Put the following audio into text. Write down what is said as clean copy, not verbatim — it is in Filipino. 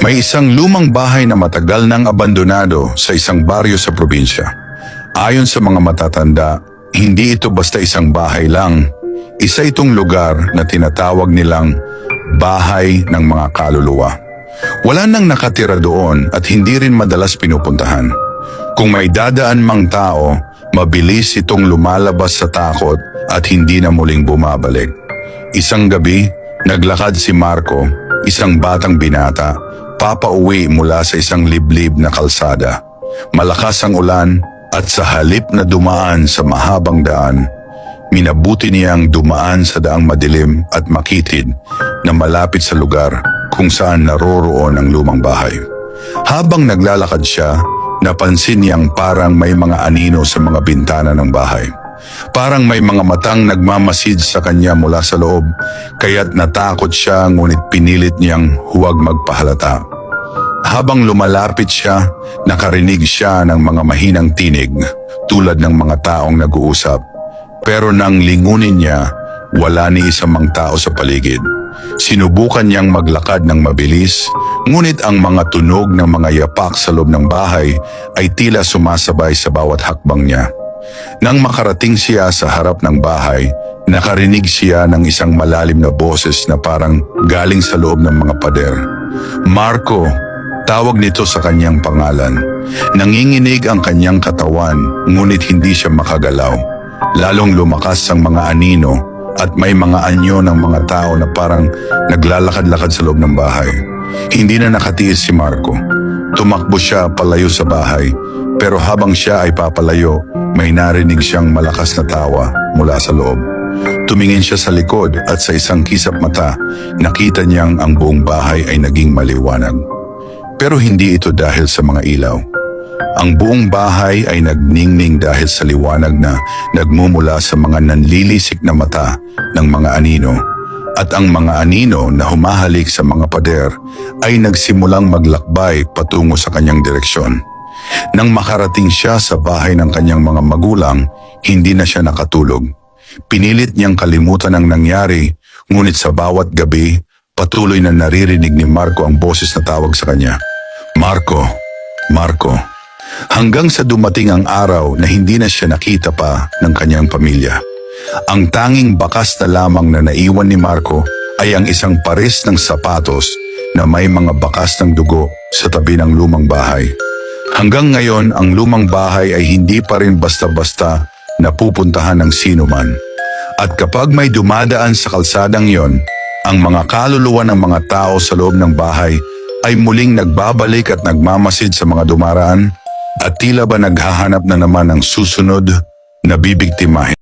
May isang lumang bahay na matagal nang abandonado sa isang baryo sa probinsya. Ayon sa mga matatanda, hindi ito basta isang bahay lang. Isa itong lugar na tinatawag nilang bahay ng mga kaluluwa. Wala nang nakatira doon at hindi rin madalas pinupuntahan. Kung may dadaan mang tao, mabilis itong lumalabas sa takot at hindi na muling bumabalik. Isang gabi, naglakad si Marco, isang batang binata, papauwi mula sa isang liblib na kalsada. Malakas ang ulan at sa halip na dumaan sa mahabang daan, minabuti niyang dumaan sa daang madilim at makitid na malapit sa lugar kung saan naroroon ang lumang bahay. Habang naglalakad siya, napansin niyang parang may mga anino sa mga bintana ng bahay. Parang may mga matang nagmamasid sa kanya mula sa loob, kaya't natakot siya ngunit pinilit niyang huwag magpahalata. Habang lumalapit siya, nakarinig siya ng mga mahinang tinig tulad ng mga taong nag-uusap. Pero nang lingunin niya, wala ni isang mang tao sa paligid. Sinubukan niyang maglakad ng mabilis, ngunit ang mga tunog ng mga yapak sa loob ng bahay ay tila sumasabay sa bawat hakbang niya. Nang makarating siya sa harap ng bahay, nakarinig siya ng isang malalim na boses na parang galing sa loob ng mga pader. Marco, tawag nito sa kanyang pangalan. Nanginginig ang kanyang katawan, ngunit hindi siya makagalaw. Lalong lumakas ang mga anino at may mga anyo ng mga tao na parang naglalakad-lakad sa loob ng bahay. Hindi na nakatiis si Marco. Tumakbo siya palayo sa bahay, pero habang siya ay papalayo, may narinig siyang malakas na tawa mula sa loob. Tumingin siya sa likod at sa isang kisap mata, nakita niyang ang buong bahay ay naging maliwanag. Pero hindi ito dahil sa mga ilaw. Ang buong bahay ay nagningning dahil sa liwanag na nagmumula sa mga nanlilisik na mata ng mga anino. At ang mga anino na humahalik sa mga pader ay nagsimulang maglakbay patungo sa kanyang direksyon. Nang makarating siya sa bahay ng kanyang mga magulang, hindi na siya nakatulog. Pinilit niyang kalimutan ang nangyari, ngunit sa bawat gabi, patuloy na naririnig ni Marco ang boses na tawag sa kanya. Marco, Marco. Hanggang sa dumating ang araw na hindi na siya nakita pa ng kanyang pamilya. Ang tanging bakas na lamang na naiwan ni Marco ay ang isang pares ng sapatos na may mga bakas ng dugo sa tabi ng lumang bahay. Hanggang ngayon, ang lumang bahay ay hindi pa rin basta-basta napupuntahan ng sino man. At kapag may dumadaan sa kalsadang yon, ang mga kaluluwa ng mga tao sa loob ng bahay ay muling nagbabalik at nagmamasid sa mga dumaraan at tila ba naghahanap na naman ng susunod na bibiktimahin.